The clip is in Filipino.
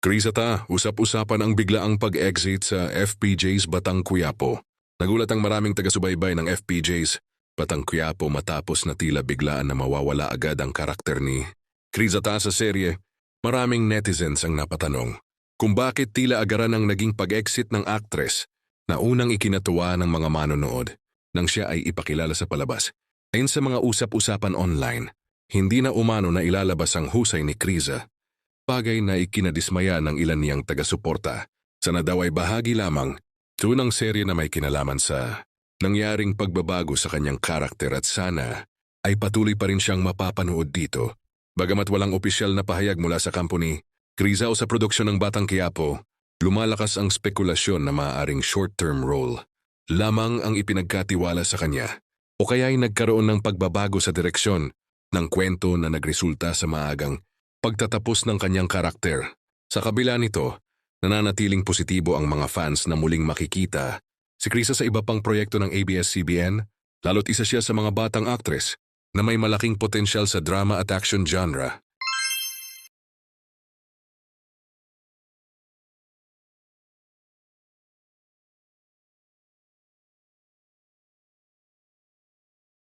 Krisata, usap-usapan ang biglaang pag-exit sa FPJ's Batang Quiapo. Nagulat ang maraming taga-subaybay ng FPJ's Batang Quiapo matapos na tila biglaan na mawawala agad ang karakter ni Krisata sa serye. Maraming netizens ang napatanong kung bakit tila agaran ang naging pag-exit ng actress na unang ikinatuwa ng mga manonood nang siya ay ipakilala sa palabas. Ayon sa mga usap-usapan online, hindi na umano na ilalabas ang husay ni Kriza. Bagay na ikinadismaya ng ilan niyang taga-suporta. Sana daw ay bahagi lamang tunang serye na may kinalaman sa nangyaring pagbabago sa kanyang karakter at sana ay patuloy pa rin siyang mapapanood dito. Bagamat walang opisyal na pahayag mula sa company, Kriza o sa produksyon ng Batang Quiapo, lumalakas ang spekulasyon na maaaring short-term role lamang ang ipinagkatiwala sa kanya o kaya ay nagkaroon ng pagbabago sa direksyon ng kwento na nagresulta sa maagang pagtatapos ng kanyang karakter. Sa kabila nito, nananatiling positibo ang mga fans na muling makikita si Kriza sa iba pang proyekto ng ABS-CBN, lalo't isa siya sa mga batang actress na may malaking potensyal sa drama at action genre.